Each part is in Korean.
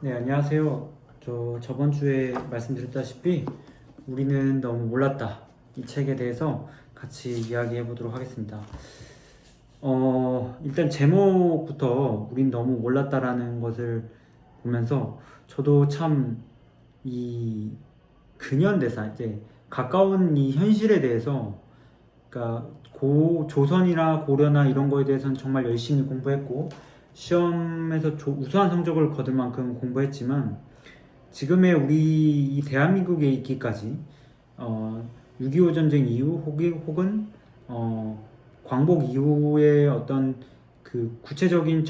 네, 안녕하세요. 저번 주에 말씀드렸다시피 우리는 너무 몰랐다. 이 책에 대해서 같이 이야기해 보도록 하겠습니다. 일단 제목부터 우린 너무 몰랐다라는 것을 보면서 저도 참 이 근현대사, 이제 가까운 이 현실에 대해서, 그러니까 조선이나 고려나 이런 거에 대해서는 정말 열심히 공부했고 시험에서 우수한 성적을 거둘 만큼 공부했지만 지금의 우리 이 대한민국에 있기까지 6.25 전쟁 이후 혹은 광복 이후의 어떤 그 구체적인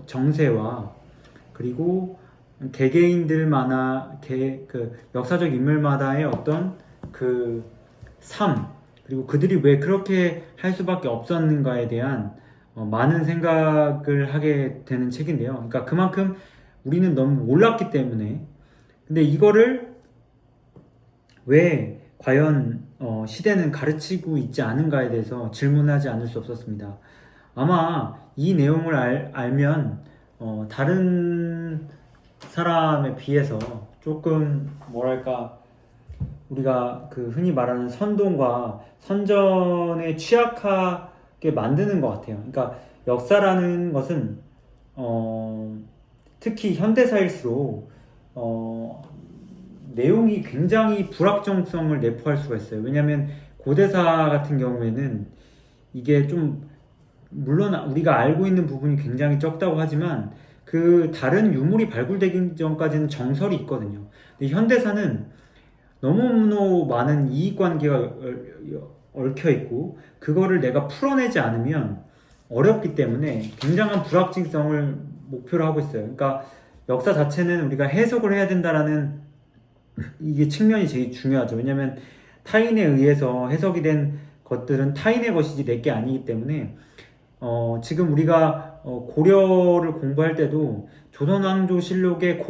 정세와 그리고 개개인들마다 그 역사적 인물마다의 어떤 그 삶, 그리고 그들이 왜 그렇게 할 수밖에 없었는가에 대한 많은 생각을 하게 되는 책인데요. 그러니까 그만큼 우리는 너무 몰랐기 때문에, 근데 이거를 왜 과연 시대는 가르치고 있지 않은가에 대해서 질문하지 않을 수 없었습니다. 아마 이 내용을 알면 다른 사람에 비해서 조금 뭐랄까, 우리가 그 흔히 말하는 선동과 선전에 취약하게 만드는 것 같아요. 그러니까 역사라는 것은 특히 현대사일수록 내용이 굉장히 불확정성을 내포할 수가 있어요. 왜냐하면 고대사 같은 경우에는 이게 좀, 물론 우리가 알고 있는 부분이 굉장히 적다고 하지만 그 다른 유물이 발굴되기 전까지는 정설이 있거든요. 근데 현대사는 너무너무 많은 이익관계가 얽혀 있고 그거를 내가 풀어내지 않으면 어렵기 때문에 굉장한 불확실성을 목표로 하고 있어요. 그러니까 역사 자체는 우리가 해석을 해야 된다라는 이게 측면이 제일 중요하죠. 왜냐하면 타인에 의해서 해석이 된 것들은 타인의 것이지 내 게 아니기 때문에 지금 우리가 고려를 공부할 때도 조선왕조실록의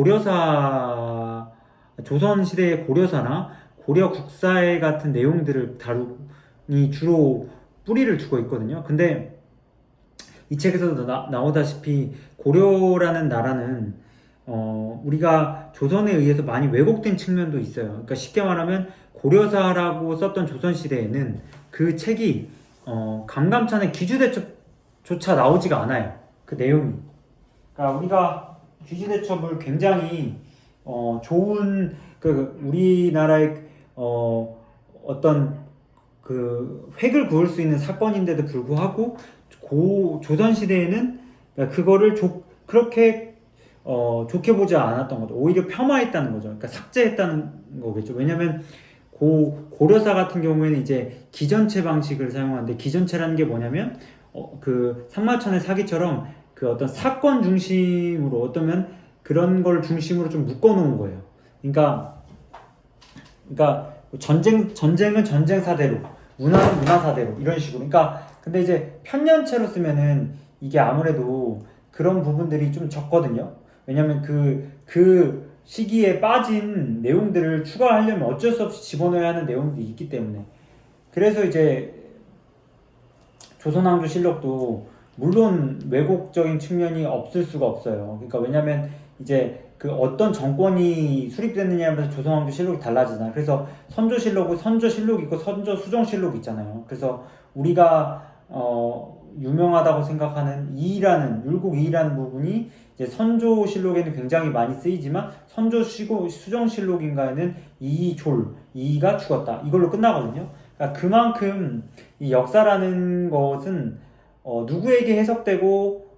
조선시대의 고려사나 고려 국사에 같은 내용들을 다루니 주로 뿌리를 두고 있거든요. 근데 이 책에서도 나오다시피 고려라는 나라는 우리가 조선에 의해서 많이 왜곡된 측면도 있어요. 그러니까 쉽게 말하면 고려사라고 썼던 조선시대에는 그 책이 강감찬의 기주대첩조차 나오지가 않아요. 그 내용이. 그러니까 우리가 기주대첩을 굉장히 좋은 그 우리나라의 어떤 그 획을 그을 수 있는 사건인데도 불구하고 조선 시대에는 그거를 그렇게 좋게 보지 않았던 거죠. 오히려 폄하했다는 거죠. 그러니까 삭제했다는 거겠죠. 왜냐하면 고려사 같은 경우에는 이제 기전체 방식을 사용하는데, 기전체라는 게 뭐냐면 그 상마천의 사기처럼 그 어떤 사건 중심으로, 어떠면 그런 걸 중심으로 좀 묶어놓은 거예요. 그러니까 전쟁은 전쟁사대로, 문화는 문화사대로, 이런 식으로. 그러니까 근데 이제 편년체로 쓰면은 이게 아무래도 그런 부분들이 좀 적거든요. 왜냐면 그 시기에 빠진 내용들을 추가하려면 어쩔 수 없이 집어넣어야 하는 내용들이 있기 때문에. 그래서 이제 조선왕조실록도 물론 왜곡적인 측면이 없을 수가 없어요. 그러니까 왜냐면 이제 그 어떤 정권이 수립됐느냐에 따라서 조선왕조실록이 달라지잖아요. 그래서 선조실록은 선조실록이 있고 선조수정실록이 있잖아요. 그래서 우리가 유명하다고 생각하는 율곡 이라는 부분이 이제 선조실록에는 굉장히 많이 쓰이지만 수정실록인가에는 이가 죽었다, 이걸로 끝나거든요. 그러니까 그만큼 이 역사라는 것은 누구에게 해석되고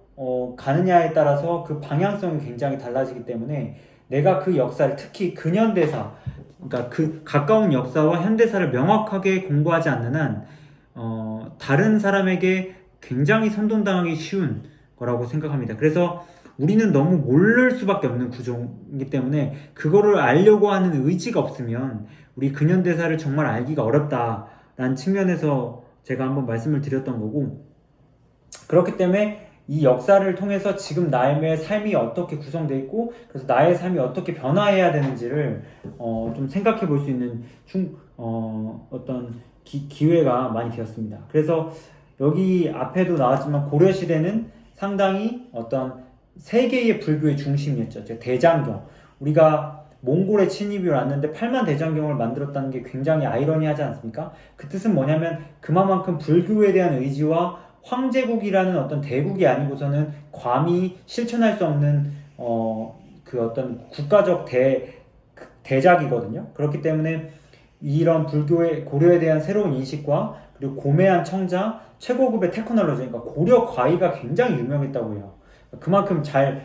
가느냐에 따라서 그 방향성이 굉장히 달라지기 때문에, 내가 그 역사를, 특히 근현대사, 그러니까 그 가까운 역사와 현대사를 명확하게 공부하지 않는 한 다른 사람에게 굉장히 선동당하기 쉬운 거라고 생각합니다. 그래서 우리는 너무 모를 수밖에 없는 구조이기 때문에 그거를 알려고 하는 의지가 없으면 우리 근현대사를 정말 알기가 어렵다라는 측면에서 제가 한번 말씀을 드렸던 거고, 그렇기 때문에 이 역사를 통해서 지금 나의 삶이 어떻게 구성되어 있고, 그래서 나의 삶이 어떻게 변화해야 되는지를 좀 생각해 볼 수 있는 어떤 기회가 많이 되었습니다. 그래서 여기 앞에도 나왔지만 고려시대는 상당히 어떤 세계의 불교의 중심이었죠. 즉 대장경. 우리가 몽골의 침입이 왔는데 8만 대장경을 만들었다는 게 굉장히 아이러니하지 않습니까? 그 뜻은 뭐냐면 그만큼 불교에 대한 의지와 황제국이라는 어떤 대국이 아니고서는 감히 실천할 수 없는 그 어떤 국가적 대작이거든요. 그렇기 때문에 이런 불교의 고려에 대한 새로운 인식과 그리고 고매한 청자, 최고급의 테크놀로지, 그러니까 고려 과의가 굉장히 유명했다고 해요. 그만큼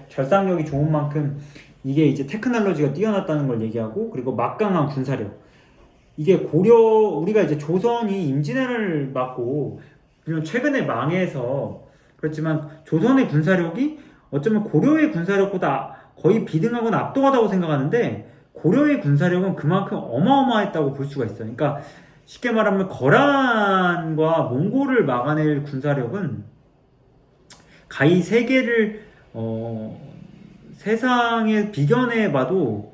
결상력이 좋은 만큼 이게 이제 테크놀로지가 뛰어났다는 걸 얘기하고, 그리고 막강한 군사력. 이게 우리가 이제 조선이 임진왜란을 맞고 물론 최근에 망해서 그렇지만 조선의 군사력이 어쩌면 고려의 군사력보다 거의 비등하거나 압도하다고 생각하는데, 고려의 군사력은 그만큼 어마어마했다고 볼 수가 있어요. 그러니까 쉽게 말하면 거란과 몽골을 막아낼 군사력은 가히 세계를 세상에 비견해봐도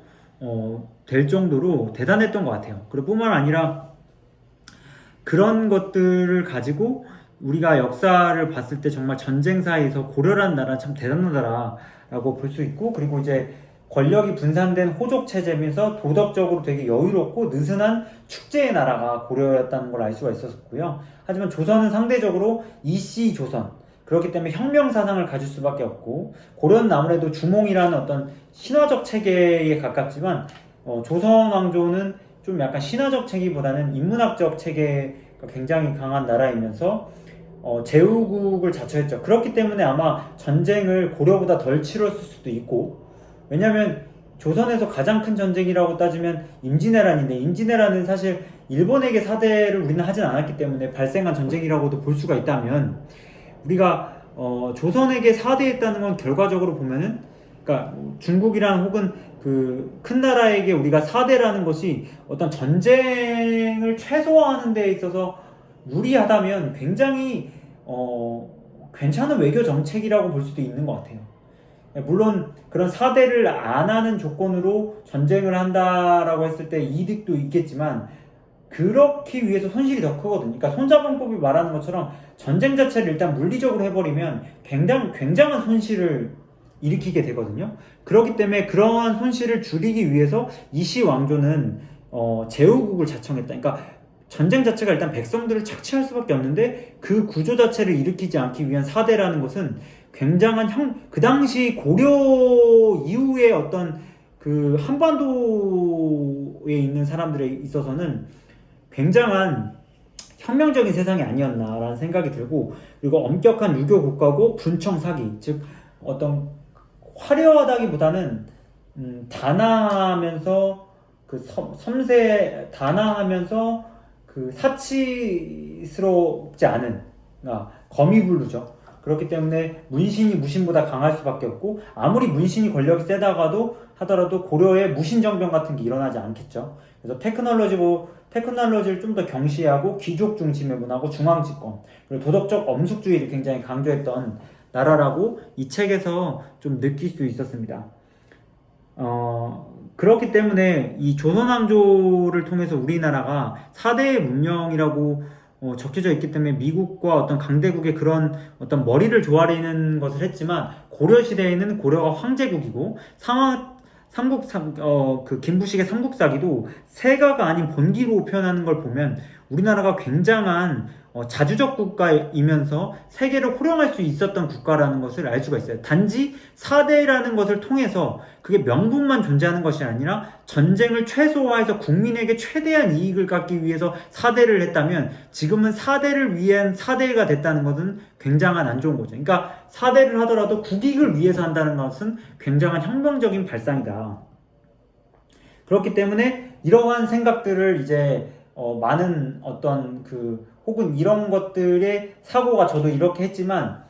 될 정도로 대단했던 것 같아요. 그리고 뿐만 아니라 그런 것들을 가지고 우리가 역사를 봤을 때 정말 전쟁사에서 고려라는 나라는 참 대단하다라고 볼 수 있고, 그리고 이제 권력이 분산된 호족 체제면서 도덕적으로 되게 여유롭고 느슨한 축제의 나라가 고려였다는 걸 알 수가 있었고요. 하지만 조선은 상대적으로 이씨 조선, 그렇기 때문에 혁명 사상을 가질 수밖에 없고, 고려는 아무래도 주몽이라는 어떤 신화적 체계에 가깝지만 조선 왕조는 좀 약간 신화적 체계보다는 인문학적 체계가 굉장히 강한 나라이면서 제후국을 자처했죠. 그렇기 때문에 아마 전쟁을 고려보다 덜 치렀을 수도 있고, 왜냐면 조선에서 가장 큰 전쟁이라고 따지면 임진왜란인데, 임진왜란은 사실 일본에게 사대를 우리는 하진 않았기 때문에 발생한 전쟁이라고도 볼 수가 있다면, 우리가 조선에게 사대했다는 건 결과적으로 보면은, 그러니까 중국이랑 혹은 그 큰 나라에게 우리가 사대라는 것이 어떤 전쟁을 최소화하는 데 있어서 유리하다면 굉장히 괜찮은 외교 정책이라고 볼 수도 있는 것 같아요. 물론 그런 사대를 안 하는 조건으로 전쟁을 한다라고 했을 때 이득도 있겠지만, 그렇기 위해서 손실이 더 크거든요. 그러니까 손자병법이 말하는 것처럼 전쟁 자체를 일단 물리적으로 해버리면 굉장한 손실을 일으키게 되거든요. 그렇기 때문에 그러한 손실을 줄이기 위해서 이씨 왕조는 제후국을 자청했다. 그러니까 전쟁 자체가 일단 백성들을 착취할 수밖에 없는데, 그 구조 자체를 일으키지 않기 위한 사대라는 것은 굉장한 그 당시 고려 이후에 어떤 그 한반도에 있는 사람들에 있어서는 굉장한 혁명적인 세상이 아니었나라는 생각이 들고, 그리고 엄격한 유교 국가고 분청 사기, 즉 어떤 화려하다기보다는 단아하면서 그 섬세 단아하면서 그 사치스럽지 않은, 그러니까 거미불루죠. 그렇기 때문에 문신이 무신보다 강할 수밖에 없고, 아무리 문신이 권력이 세다가도 하더라도 고려에 무신정변 같은 게 일어나지 않겠죠. 그래서 테크놀로지를 좀 더 경시하고 귀족 중심의 문화고 중앙집권, 그리고 도덕적 엄숙주의를 굉장히 강조했던 나라라고 이 책에서 좀 느낄 수 있었습니다. 그렇기 때문에 이 조선왕조를 통해서 우리나라가 4대의 문명이라고 적혀져 있기 때문에 미국과 어떤 강대국의 그런 어떤 머리를 조아리는 것을 했지만, 고려시대에는 고려가 황제국이고 그 김부식의 삼국사기도 세가가 아닌 본기로 표현하는 걸 보면 우리나라가 굉장한 자주적 국가이면서 세계를 호령할 수 있었던 국가라는 것을 알 수가 있어요. 단지 4대라는 것을 통해서 그게 명분만 존재하는 것이 아니라 전쟁을 최소화해서 국민에게 최대한 이익을 갖기 위해서 4대를 했다면, 지금은 4대를 위한 4대가 됐다는 것은 굉장한 안 좋은 거죠. 그러니까 4대를 하더라도 국익을 위해서 한다는 것은 굉장한 혁명적인 발상이다. 그렇기 때문에 이러한 생각들을 이제 많은 어떤 혹은 이런 것들의 사고가, 저도 이렇게 했지만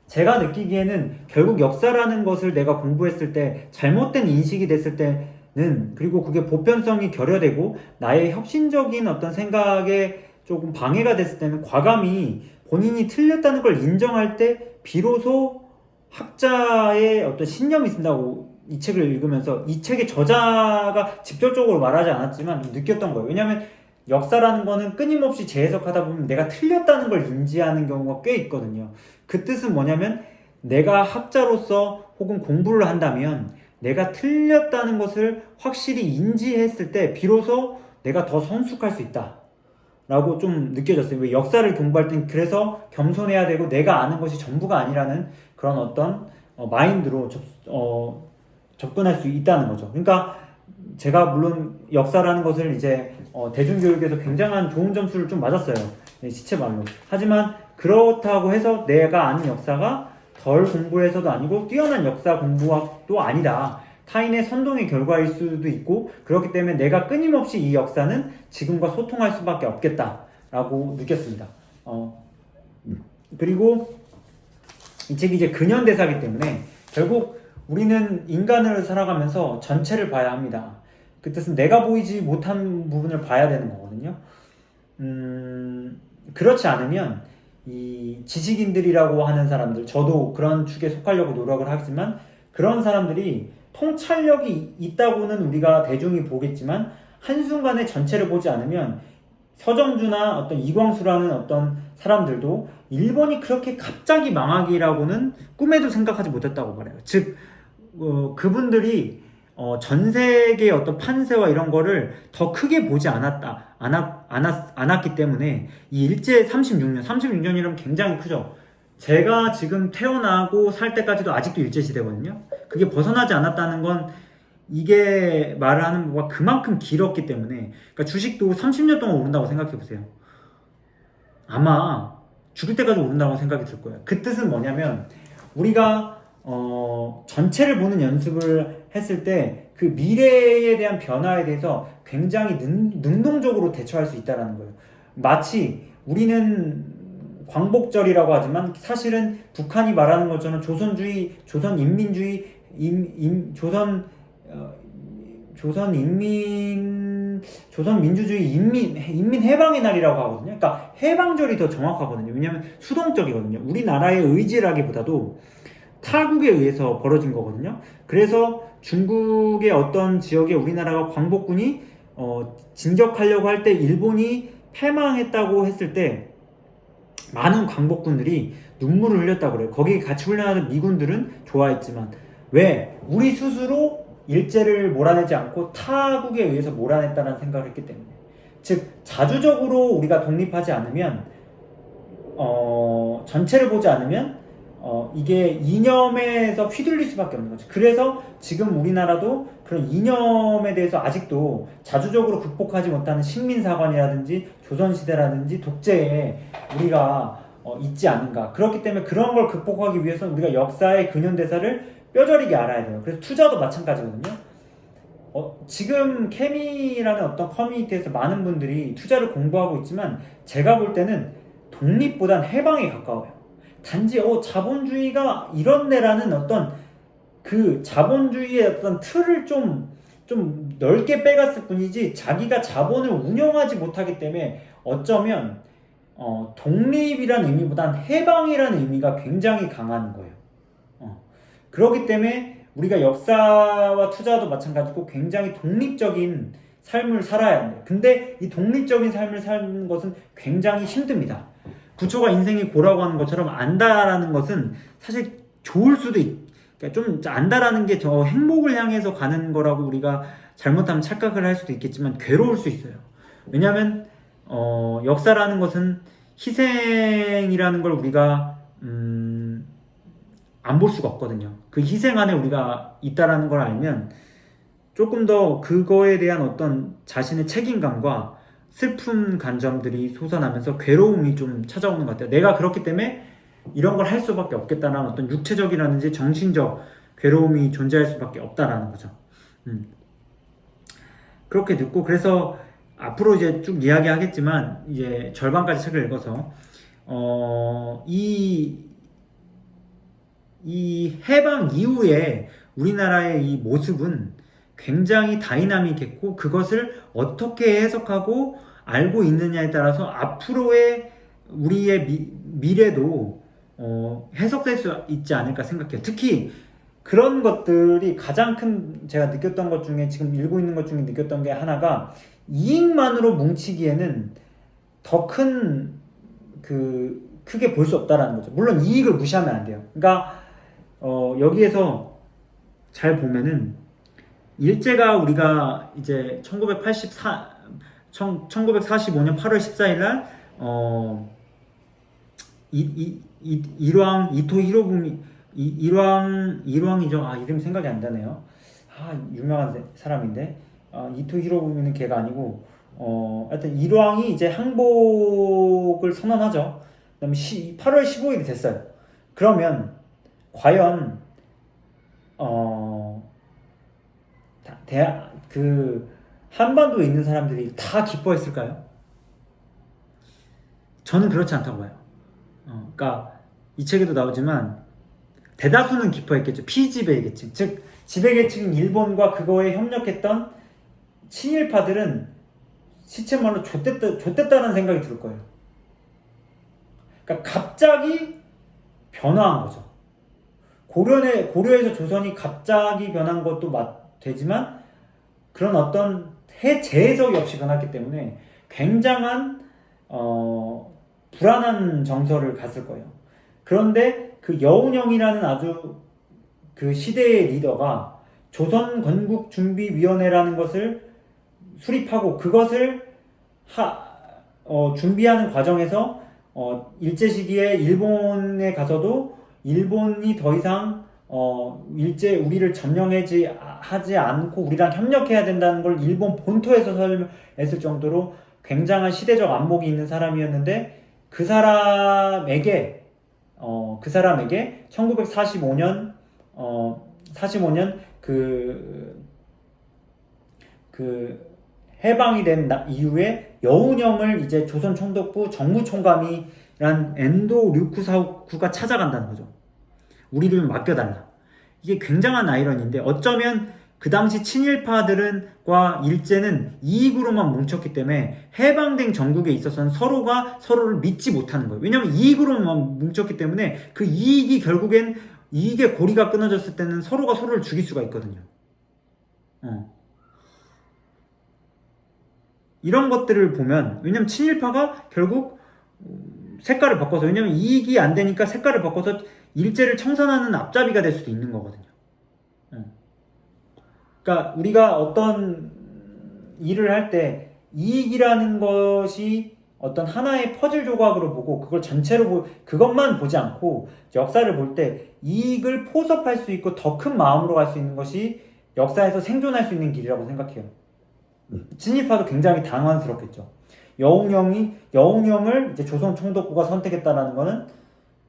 제가 느끼기에는 결국 역사라는 것을 내가 공부했을 때 잘못된 인식이 됐을 때는, 그리고 그게 보편성이 결여되고 나의 혁신적인 어떤 생각에 조금 방해가 됐을 때는, 과감히 본인이 틀렸다는 걸 인정할 때 비로소 학자의 어떤 신념이 쓴다고 이 책을 읽으면서, 이 책의 저자가 직접적으로 말하지 않았지만 느꼈던 거예요. 왜냐하면 역사라는 거는 끊임없이 재해석하다 보면 내가 틀렸다는 걸 인지하는 경우가 꽤 있거든요. 그 뜻은 뭐냐면, 내가 학자로서 혹은 공부를 한다면 내가 틀렸다는 것을 확실히 인지했을 때 비로소 내가 더 성숙할 수 있다 라고 좀 느껴졌어요. 왜 역사를 공부할 땐 그래서 겸손해야 되고 내가 아는 것이 전부가 아니라는 그런 어떤 마인드로 접근할 수 있다는 거죠. 그러니까 제가 물론 역사라는 것을 이제 대중교육에서 굉장한 좋은 점수를 좀 맞았어요. 네, 시체말로. 하지만 그렇다고 해서 내가 아는 역사가 덜 공부해서도 아니고 뛰어난 역사 공부학도 아니다. 타인의 선동의 결과일 수도 있고 그렇기 때문에 내가 끊임없이 이 역사는 지금과 소통할 수밖에 없겠다라고 느꼈습니다. 그리고 이 책이 이제 근현대사이기 때문에 결국 우리는 인간을 살아가면서 전체를 봐야 합니다. 그 뜻은 내가 보이지 못한 부분을 봐야 되는 거거든요. 그렇지 않으면 이 지식인들이라고 하는 사람들, 저도 그런 축에 속하려고 노력을 하지만 그런 사람들이 통찰력이 있다고는 우리가 대중이 보겠지만 한순간에 전체를 보지 않으면 서정주나 어떤 이광수라는 어떤 사람들도 일본이 그렇게 갑자기 망하기라고는 꿈에도 생각하지 못했다고 말해요. 즉 그분들이 전 세계의 어떤 판세와 이런 거를 더 크게 보지 않았기 때문에 이 일제 36년이면 굉장히 크죠. 제가 지금 태어나고 살 때까지도 아직도 일제시대거든요. 그게 벗어나지 않았다는 건 이게 말을 하는 거가 그만큼 길었기 때문에 그러니까 주식도 30년 동안 오른다고 생각해 보세요. 아마 죽을 때까지 오른다고 생각이 들 거예요. 그 뜻은 뭐냐면 우리가 전체를 보는 연습을 했을 때 그 미래에 대한 변화에 대해서 굉장히 능동적으로 대처할 수 있다는 거예요. 마치 우리는 광복절이라고 하지만 사실은 북한이 말하는 것처럼 조선주의, 조선인민주의, 조선민주주의 인민해방의 날이라고 하거든요. 그러니까 해방절이 더 정확하거든요. 왜냐하면 수동적이거든요. 우리나라의 의지라기보다도 타국에 의해서 벌어진 거거든요. 그래서 중국의 어떤 지역에 우리나라가 광복군이 진격하려고 할 때 일본이 패망했다고 했을 때 많은 광복군들이 눈물을 흘렸다고 그래요. 거기에 같이 훈련하던 미군들은 좋아했지만 왜? 우리 스스로 일제를 몰아내지 않고 타국에 의해서 몰아냈다는 생각을 했기 때문에. 즉 자주적으로 우리가 독립하지 않으면 전체를 보지 않으면 이게 이념에서 휘둘릴 수밖에 없는 거죠. 그래서 지금 우리나라도 그런 이념에 대해서 아직도 자주적으로 극복하지 못하는 식민사관이라든지 조선시대라든지 독재에 우리가 있지 않은가. 그렇기 때문에 그런 걸 극복하기 위해서는 우리가 역사의 근현대사를 뼈저리게 알아야 돼요. 그래서 투자도 마찬가지거든요. 지금 케미라는 어떤 커뮤니티에서 많은 분들이 투자를 공부하고 있지만 제가 볼 때는 독립보단 해방에 가까워요. 단지 자본주의가 이런데라는 어떤 그 자본주의의 어떤 틀을 좀 넓게 빼갔을 뿐이지 자기가 자본을 운영하지 못하기 때문에 어쩌면 독립이라는 의미보단 해방이라는 의미가 굉장히 강한 거예요. 그렇기 때문에 우리가 역사와 투자도 마찬가지고 굉장히 독립적인 삶을 살아야 합니다. 근데 이 독립적인 삶을 사는 것은 굉장히 힘듭니다. 부처가 인생이 고라고 하는 것처럼 안다라는 것은 사실 좋을 수도 그러니까 좀 안다라는 게 저 행복을 향해서 가는 거라고 우리가 잘못하면 착각을 할 수도 있겠지만 괴로울 수 있어요. 왜냐하면 역사라는 것은 희생이라는 걸 우리가 안 볼 수가 없거든요. 그 희생 안에 우리가 있다라는 걸 알면 조금 더 그거에 대한 어떤 자신의 책임감과 슬픈 감정들이 솟아나면서 괴로움이 좀 찾아오는 것 같아요. 내가 그렇기 때문에 이런 걸 할 수밖에 없겠다는 어떤 육체적이라든지 정신적 괴로움이 존재할 수밖에 없다라는 거죠. 그렇게 듣고 그래서 앞으로 이제 쭉 이야기하겠지만 이제 절반까지 책을 읽어서 이 해방 이후에 우리나라의 이 모습은 굉장히 다이나믹했고 그것을 어떻게 해석하고 알고 있느냐에 따라서 앞으로의 우리의 미래도 해석될 수 있지 않을까 생각해요. 특히 그런 것들이 가장 큰 제가 느꼈던 것 중에 지금 읽고 있는 것 중에 느꼈던 게 하나가 이익만으로 뭉치기에는 더 큰 크게 볼 수 없다라는 거죠. 물론 이익을 무시하면 안 돼요. 그러니까 여기에서 잘 보면은 일제가 우리가 이제 1945년 8월 14일 날 일왕 이토 히로부미 일왕이죠. 아, 이름 생각이 안 나네요. 아, 유명한 사람인데. 이토 히로부미는 걔가 아니고 하여튼 일왕이 이제 항복을 선언하죠. 그다음에 8월 15일이 됐어요. 그러면 과연 그 한반도에 있는 사람들이 다 기뻐했을까요? 저는 그렇지 않다고 봐요. 그러니까 이 책에도 나오지만 대다수는 기뻐했겠죠. 피지배계층, 즉 지배계층인 일본과 그거에 협력했던 친일파들은 시쳇말로 좆됐다는 생각이 들 거예요. 그러니까 갑자기 변화한 거죠. 고려에서 조선이 갑자기 변한 것도 되지만 그런 어떤 재해석이 없이 변했기 때문에 굉장한 불안한 정서를 갔을 거예요. 그런데 그 여운형이라는 아주 그 시대의 리더가 조선건국준비위원회라는 것을 수립하고 그것을 준비하는 과정에서 일제 시기에 일본에 가서도 일본이 더 이상 우리를 점령하지 않고 우리랑 협력해야 된다는 걸 일본 본토에서 설명했을 정도로 굉장한 시대적 안목이 있는 사람이었는데 그 사람에게 1945년 45년 그 해방이 된 이후에 여운형을 이제 조선 총독부 정무총감이란 엔도 류쿠사쿠가 찾아간다는 거죠. 우리를 맡겨달라. 이게 굉장한 아이러니인데 어쩌면 그 당시 친일파들과 일제는 이익으로만 뭉쳤기 때문에 해방된 전국에 있어서는 서로가 서로를 믿지 못하는 거예요. 왜냐하면 이익으로만 뭉쳤기 때문에 그 이익이 결국엔 이익의 고리가 끊어졌을 때는 서로가 서로를 죽일 수가 있거든요. 이런 것들을 보면 왜냐면 친일파가 결국 색깔을 바꿔서 왜냐면 이익이 안 되니까 색깔을 바꿔서 일제를 청산하는 앞잡이가 될 수도 있는 거거든요. 그러니까 우리가 어떤 일을 할 때 이익이라는 것이 어떤 하나의 퍼즐 조각으로 보고 그걸 전체로 그것만 보지 않고 역사를 볼 때 이익을 포섭할 수 있고 더 큰 마음으로 갈 수 있는 것이 역사에서 생존할 수 있는 길이라고 생각해요. 친일파도 굉장히 당황스럽겠죠. 여운형을 이제 조선 총독부가 선택했다라는 것은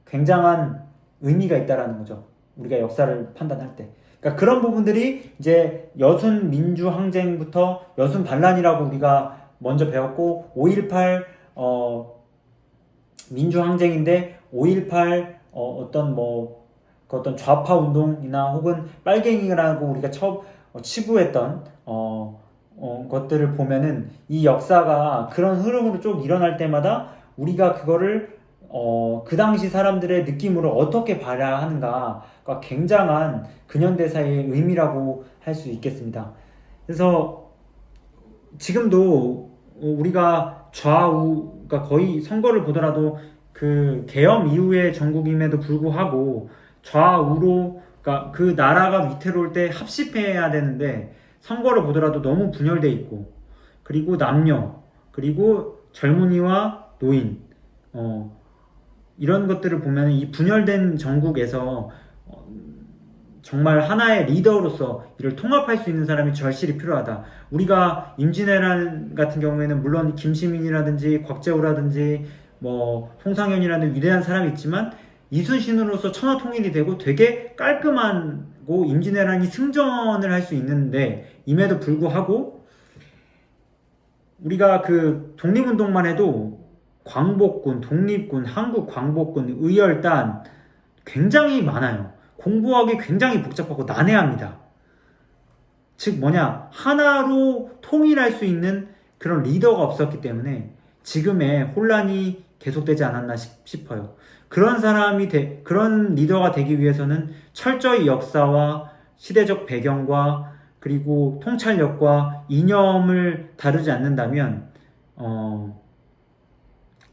굉장한 의미가 있다라는 거죠. 우리가 역사를 판단할 때. 그러니까 그런 부분들이 이제 여순 민주 항쟁부터 여순 반란이라고 우리가 먼저 배웠고 5.18 민주 항쟁인데 5.18 어떤 좌파 운동이나 혹은 빨갱이라고 우리가 처음 치부했던 것들을 보면은 이 역사가 그런 흐름으로 쭉 일어날 때마다 우리가 그거를 그 당시 사람들의 느낌으로 어떻게 봐야 하는가가 굉장한 근현대사의 의미라고 할 수 있겠습니다. 그래서 지금도 우리가 좌우가 거의 선거를 보더라도 그 계엄 이후의 전국임에도 불구하고 좌우로 그러니까 그 나라가 위태로울 때 합심해야 되는데 선거를 보더라도 너무 분열돼 있고 그리고 남녀 그리고 젊은이와 노인 이런 것들을 보면 이 분열된 전국에서 정말 하나의 리더로서 이를 통합할 수 있는 사람이 절실히 필요하다. 우리가 임진왜란 같은 경우에는 물론 김시민이라든지 곽재우라든지 뭐 송상현이라는 위대한 사람이 있지만 이순신으로서 천하통일이 되고 되게 깔끔하고 임진왜란이 승전을 할 수 있는데 임에도 불구하고 우리가 그 독립운동만 해도 광복군, 독립군, 한국광복군, 의열단 굉장히 많아요. 공부하기 굉장히 복잡하고 난해합니다. 즉 하나로 통일할 수 있는 그런 리더가 없었기 때문에 지금의 혼란이 계속되지 않았나 싶어요. 그런 리더가 되기 위해서는 철저히 역사와 시대적 배경과 그리고 통찰력과 이념을 다루지 않는다면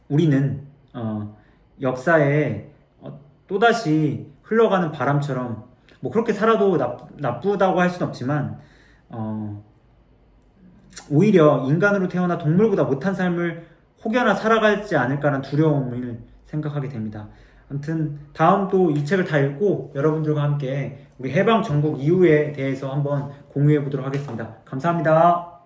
우리는 역사에 또다시 흘러가는 바람처럼 뭐 그렇게 살아도 나쁘다고 할 수는 없지만 오히려 인간으로 태어나 동물보다 못한 삶을 혹여나 살아가지 않을까라는 두려움을 생각하게 됩니다. 아무튼 다음 또 이 책을 다 읽고 여러분들과 함께 우리 해방 전국 이후에 대해서 한번 공유해 보도록 하겠습니다. 감사합니다.